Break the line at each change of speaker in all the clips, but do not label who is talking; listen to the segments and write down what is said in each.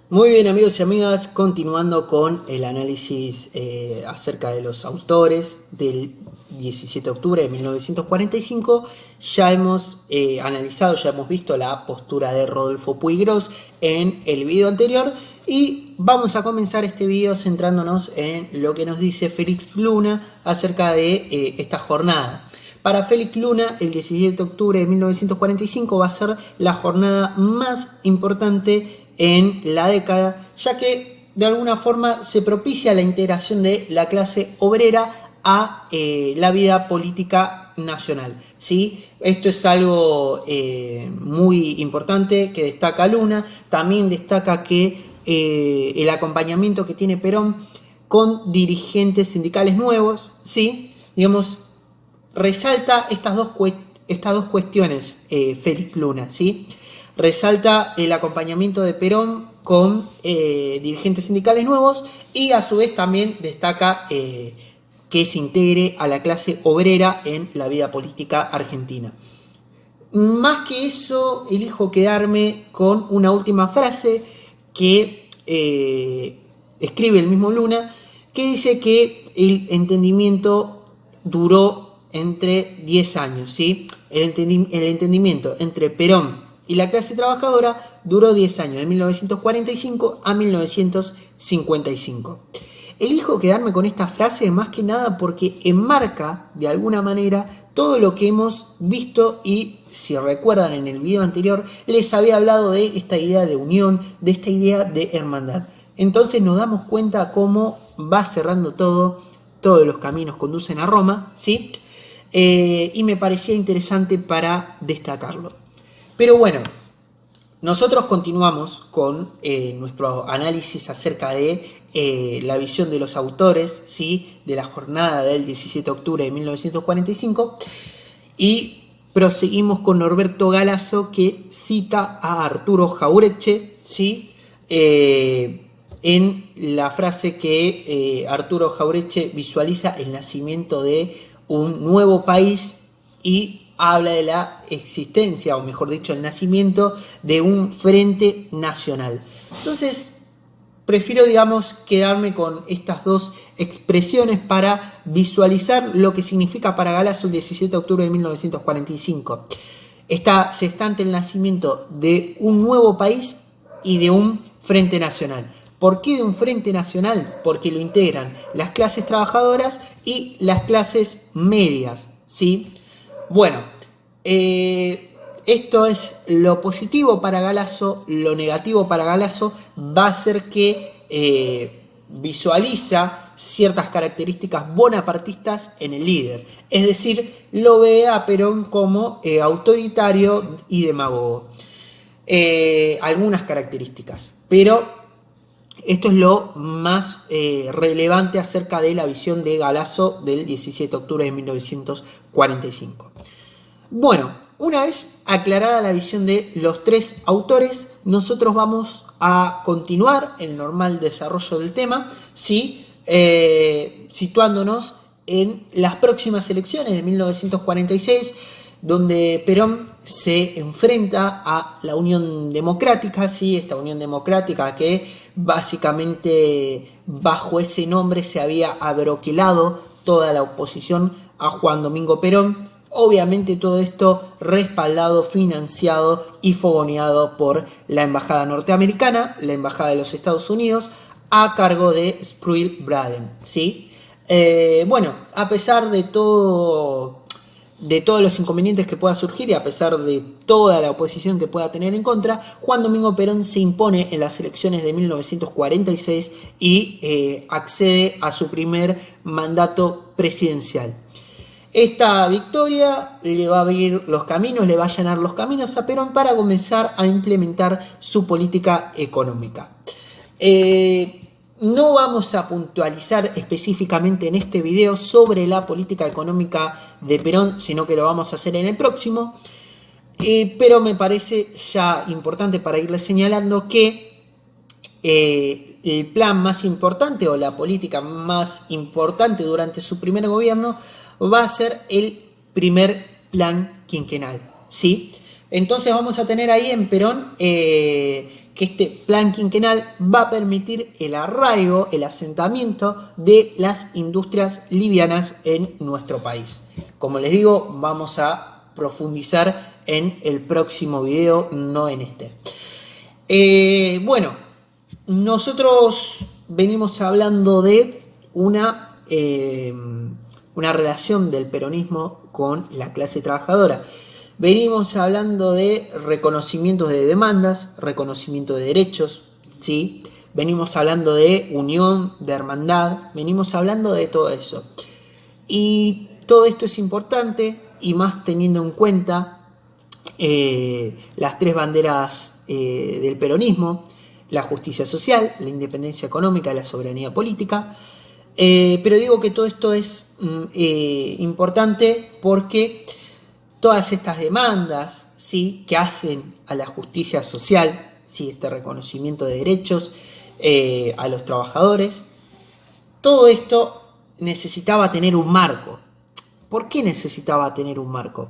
Muy bien, amigos y amigas, continuando con el análisis acerca de los autores del 17 de octubre de 1945, ya hemos analizado, ya hemos visto la postura de Rodolfo Puiggrós en el video anterior y vamos a comenzar este video centrándonos en lo que nos dice Félix Luna acerca de esta jornada. Para Félix Luna, el 17 de octubre de 1945 va a ser la jornada más importante en la década, ya que de alguna forma se propicia la integración de la clase obrera a la vida política nacional, ¿sí? Esto es algo muy importante que destaca Luna. También destaca que el acompañamiento que tiene Perón con dirigentes sindicales nuevos, ¿sí? Digamos, resalta estas dos cuestiones Félix Luna, ¿sí? Resalta el acompañamiento de Perón con dirigentes sindicales nuevos y a su vez también destaca que se integre a la clase obrera en la vida política argentina. Más que eso, elijo quedarme con una última frase que escribe el mismo Luna, que dice que el entendimiento duró entre 10 años, ¿sí? El entendimiento entre Perón y la clase trabajadora duró 10 años, de 1945 a 1955. Elijo quedarme con esta frase más que nada porque enmarca de alguna manera todo lo que hemos visto y, si recuerdan en el video anterior, les había hablado de esta idea de unión, de esta idea de hermandad. Entonces nos damos cuenta cómo va cerrando todo, todos los caminos conducen a Roma, ¿sí? Y me parecía interesante para destacarlo. Pero bueno, nosotros continuamos con nuestro análisis acerca de la visión de los autores, ¿sí? De la jornada del 17 de octubre de 1945 y proseguimos con Norberto Galasso, que cita a Arturo Jauretche, ¿sí? En la frase que Arturo Jauretche visualiza el nacimiento de un nuevo país y habla de la existencia, o mejor dicho, el nacimiento de un frente nacional. Entonces, prefiero, digamos, quedarme con estas dos expresiones para visualizar lo que significa para Galasso el 17 de octubre de 1945. Se está ante el nacimiento de un nuevo país y de un frente nacional. ¿Por qué de un frente nacional? Porque lo integran las clases trabajadoras y las clases medias, ¿sí? Bueno, esto es lo positivo para Galasso. Lo negativo para Galasso va a ser que visualiza ciertas características bonapartistas en el líder. Es decir, lo ve a Perón como autoritario y demagogo. Algunas características, pero esto es lo más relevante acerca de la visión de Galasso del 17 de octubre de 1945. Bueno, una vez aclarada la visión de los tres autores, nosotros vamos a continuar el normal desarrollo del tema, ¿sí? Situándonos en las próximas elecciones de 1946, donde Perón se enfrenta a la Unión Democrática, ¿sí? Esta Unión Democrática que básicamente bajo ese nombre se había abroquelado toda la oposición a Juan Domingo Perón. Obviamente todo esto respaldado, financiado y fogoneado por la embajada norteamericana, la embajada de los Estados Unidos, a cargo de Sproul Braden, ¿sí? Bueno, a pesar de todos los inconvenientes que pueda surgir y a pesar de toda la oposición que pueda tener en contra, Juan Domingo Perón se impone en las elecciones de 1946 y accede a su primer mandato presidencial. Esta victoria le va a abrir los caminos, le va a allanar los caminos a Perón para comenzar a implementar su política económica. No vamos a puntualizar específicamente en este video sobre la política económica de Perón, sino que lo vamos a hacer en el próximo. Pero me parece ya importante para irles señalando que el plan más importante o la política más importante durante su primer gobierno va a ser el primer plan quinquenal, ¿sí? Entonces vamos a tener ahí en Perón que este plan quinquenal va a permitir el arraigo, el asentamiento de las industrias livianas en nuestro país. Como les digo, vamos a profundizar en el próximo video, no en este. Bueno, nosotros venimos hablando de una relación del peronismo con la clase trabajadora. Venimos hablando de reconocimientos de demandas, reconocimiento de derechos, ¿sí? Venimos hablando de unión, de hermandad, venimos hablando de todo eso. Y todo esto es importante, y más teniendo en cuenta las tres banderas del peronismo: la justicia social, la independencia económica y la soberanía política. Pero digo que todo esto es importante porque todas estas demandas, ¿sí?, que hacen a la justicia social, ¿sí?, este reconocimiento de derechos a los trabajadores, todo esto necesitaba tener un marco. ¿Por qué necesitaba tener un marco?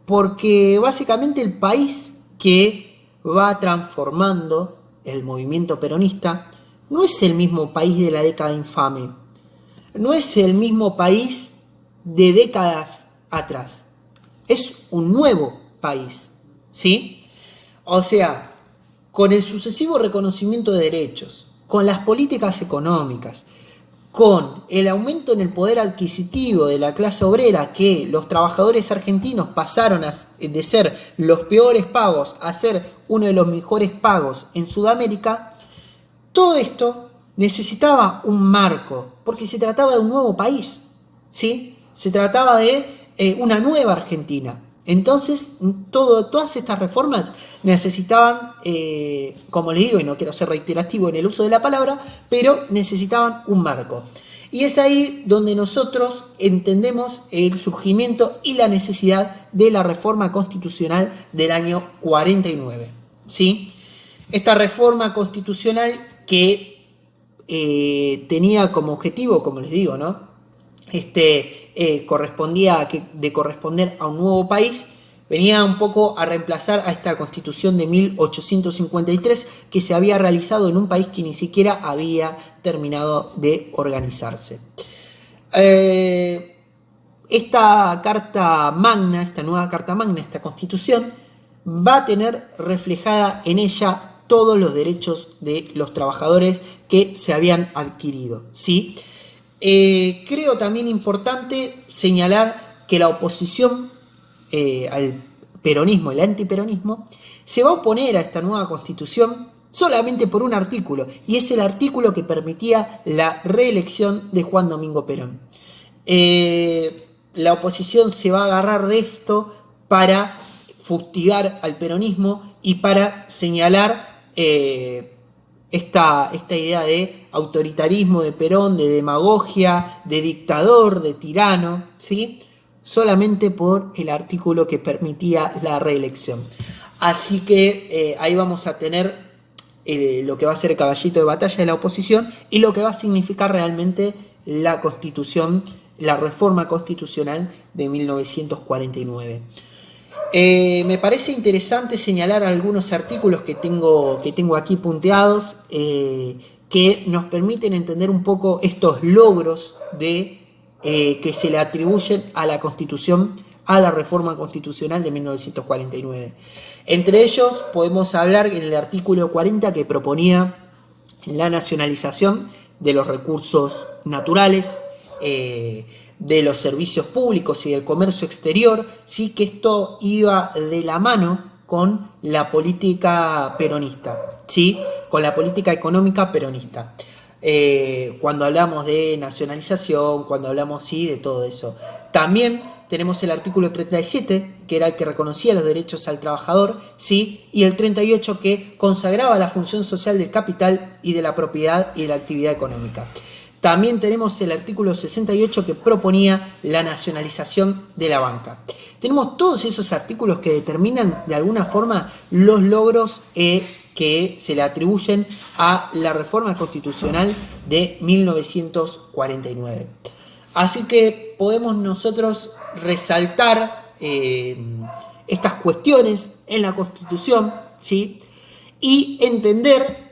Porque básicamente el país que va transformando el movimiento peronista no es el mismo país de la década infame, no es el mismo país de décadas atrás. Es un nuevo país, ¿sí? O sea, con el sucesivo reconocimiento de derechos, con las políticas económicas, con el aumento en el poder adquisitivo de la clase obrera, que los trabajadores argentinos pasaron de ser los peores pagos a ser uno de los mejores pagos en Sudamérica, todo esto necesitaba un marco, porque se trataba de un nuevo país, ¿sí? Se trataba de una nueva Argentina. Entonces, todas estas reformas necesitaban, como les digo, y no quiero ser reiterativo en el uso de la palabra, pero necesitaban un marco. Y es ahí donde nosotros entendemos el surgimiento y la necesidad de la reforma constitucional del año 49, ¿sí? Esta reforma constitucional que tenía como objetivo, como les digo, ¿no?, correspondía de corresponder a un nuevo país, venía un poco a reemplazar a esta constitución de 1853 que se había realizado en un país que ni siquiera había terminado de organizarse. Esta carta magna, esta nueva carta magna, esta constitución, va a tener reflejada en ella todos los derechos de los trabajadores que se habían adquirido, ¿sí? Creo también importante señalar que la oposición al peronismo, el antiperonismo, se va a oponer a esta nueva constitución solamente por un artículo, y es el artículo que permitía la reelección de Juan Domingo Perón. La oposición se va a agarrar de esto para fustigar al peronismo y para señalar esta idea de autoritarismo de Perón, de demagogia, de dictador, de tirano, ¿sí?, solamente por el artículo que permitía la reelección. Así que ahí vamos a tener lo que va a ser el caballito de batalla de la oposición y lo que va a significar realmente la constitución, la reforma constitucional de 1949. Me parece interesante señalar algunos artículos que tengo aquí punteados que nos permiten entender un poco estos logros que se le atribuyen a la Constitución, a la reforma constitucional de 1949. Entre ellos podemos hablar en el artículo 40 que proponía la nacionalización de los recursos naturales, de los servicios públicos y del comercio exterior, sí, que esto iba de la mano con la política peronista, ¿sí?, con la política económica peronista. Cuando hablamos de nacionalización, cuando hablamos, sí, de todo eso. También tenemos el artículo 37, que era el que reconocía los derechos al trabajador, ¿sí?, y el 38, que consagraba la función social del capital y de la propiedad y de la actividad económica. También tenemos el artículo 68 que proponía la nacionalización de la banca. Tenemos todos esos artículos que determinan de alguna forma los logros que se le atribuyen a la reforma constitucional de 1949. Así que podemos nosotros resaltar estas cuestiones en la Constitución, ¿sí?, y entender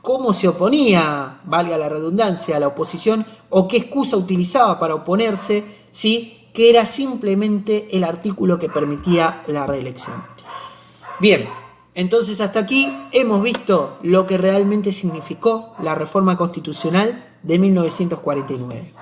cómo se oponía, valga la redundancia, a la oposición, o qué excusa utilizaba para oponerse, ¿sí? Que era simplemente el artículo que permitía la reelección. Bien, entonces hasta aquí hemos visto lo que realmente significó la reforma constitucional de 1949.